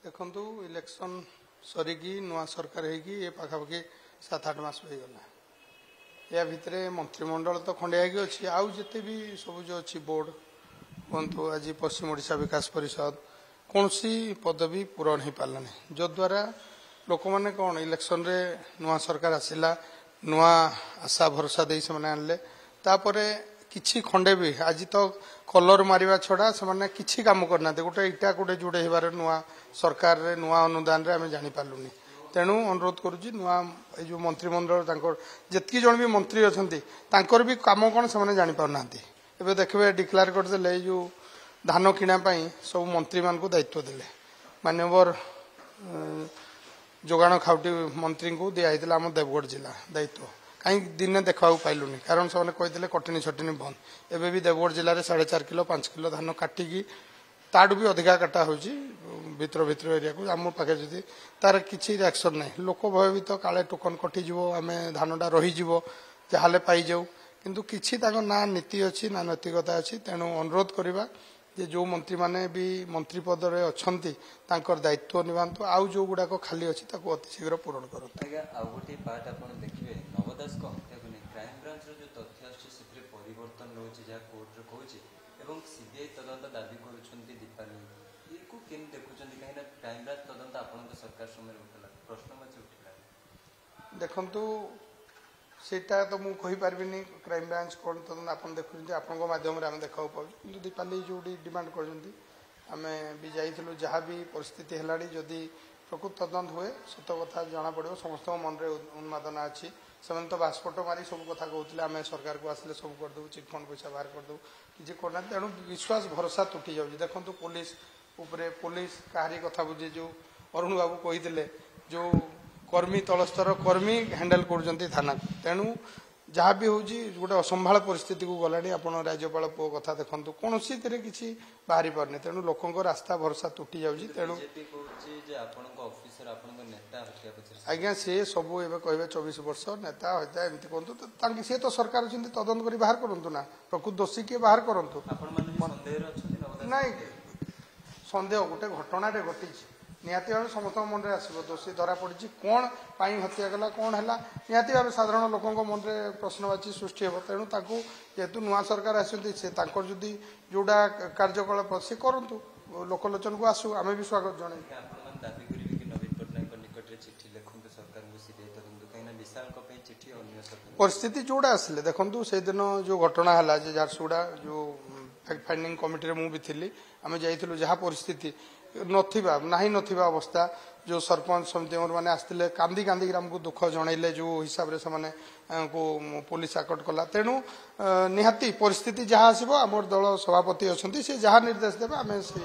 देखु इलेक्शन सरिकी नुआ सरकार होगी ये पाखापाखि 7-8 मास हो गला या भितर मंत्रिमंडल तो खंडिया अच्छी आउ जिते भी सब जो अच्छी बोर्ड कहतु आज पश्चिम ओडिशा विकास परिषद कौन सी पदवी पूरण हो पारानी जो द्वारा लोक मैंने कौन इलेक्शन रे नुआ सरकार आसला नुआ आशा भरोसा दे से आनले तापरे किछि खंडे भी आज तो कलर मारिबा छड़ा से किछि काम करना गोटे इटा गोटे जोड़े होबार नुआ सरकार रे नुआ अनुदान रे आम जानी पार्लुनी तेणु अनुरोध करुच्ची नुआ जो मंत्रिमंडल जितकी जन भी मंत्री अच्छा भी कम कौन से जानी पारना एवं देखिए डिक्लेयर करदे जो धान किणापाई सब मंत्री मान दायित्व देले मान्यवर जोगाण खाउटी मंत्री को दिखाई आम देवगढ़ जिला दायित्व कहीं दिने देखा पाइलुनी कारण से कहते कटनी छटनी बंद एवं भी देवगढ़ जिले में 4.5 किलो 5 किलो धान काटिकी ताठू भी अधिका काटा हो भितर एरिया को आम पाखे जदि तार किसी रिएक्शन ना लोक भयभीत काले टोकन कटिज आम धानटा रही जहाँ पाई जाऊ किंतु किसी ना नीति अच्छी ना नैतिकता अच्छी तेणु अनुरोध करवा जे जो मंत्री माने भी मंत्री पद रे अछंती तांकर दायित्व निभांतु आउ जो गुडाक खाली अच्छी अति शीघ्र पूरण करते पार्ट आपण देखिए नवदास को हत्या को नहीं क्राइम ब्रांच रो जो तथ्य आछि परिवर्तन रोचे जहाँ कोर्ट रे कहूछि एवं सीबीआई तदंत दाबी करूछंती दीपाली को केन देखुछंती कहीं ना क्राइम ब्रांच तदंत आपण सरकार समय उठला प्रश्न मच उठला देखंतु सेटा तो मुझे कहीपरिनी क्राइम ब्रांच कौन तदन आप देखुं आपण मध्यम देखा पाऊँ कि दीपाली जो डिमांड करें भी जाइलु जहाँ भी परिस्थिति है जदि प्रकृत तदंत हुए सत कथा जना पड़ो समस्त मन में उन्मादना अच्छी से तो बास्पट मारी सब कथा कहते आम सरकार को आसिले सब करदे चिटफंड पैसा बाहर करदे किसी करना तेणु विश्वास भरोसा तुटी जाऊँ देखो पुलिस उपरे पुलिस कहारी कथा बुझे जो अरुण बाबू कही जो कर्मी तलस्तर कर्मी हैंडल कर थाना तेणु जहाँ भी हूँ गोटे असंभाल परिस्थिति को गला आप राज्यपाल पु कथा देखु कौन किसी बाहरी पारनी तेणु लोकों रास्ता भरोसा तुटी जाऊँगी तेणु आज्ञा सी सब एवं कहे 24 वर्ष नेता हत्या एमती कहतु तो सी तो सरकार अच्छे तदंत कर बाहर करूँ ना प्रकृत दोषी किए बाहर करूँ ना सन्देह गोटे घटना घटी निहाती भाव समस्त मन में आसो दोषी धरा पड़ी कौन पाई हत्या कला कौन है निहाती भाव साधारण लोकों मन में प्रश्नवाची सृष्टि हो तेणु जेहेतु नुआ सरकार आसती से जदि जोड़ा कार्यकलाप सी करूँ लोकलोचन को आसू आम भी स्वागत जन परिस्थिति जोड़ा आसिले देखो से दिन जो घटना है झारसुगुड़ा जो फैक्ट फाइंडिंग कमिटी मु भी थी आम जाइलु जहाँ परिस्थिति नथिबा नाही नथिबा अवस्था जो सरपंच समिति मैंने आसते कांदी कांदी आमको दुख जनइले जो हिसाब से को पुलिस आकट कला तेणु निहाती परिस्थिति जहाँ आसो आम दल सभापति अच्छा से जहाँ निर्देश देवे आम से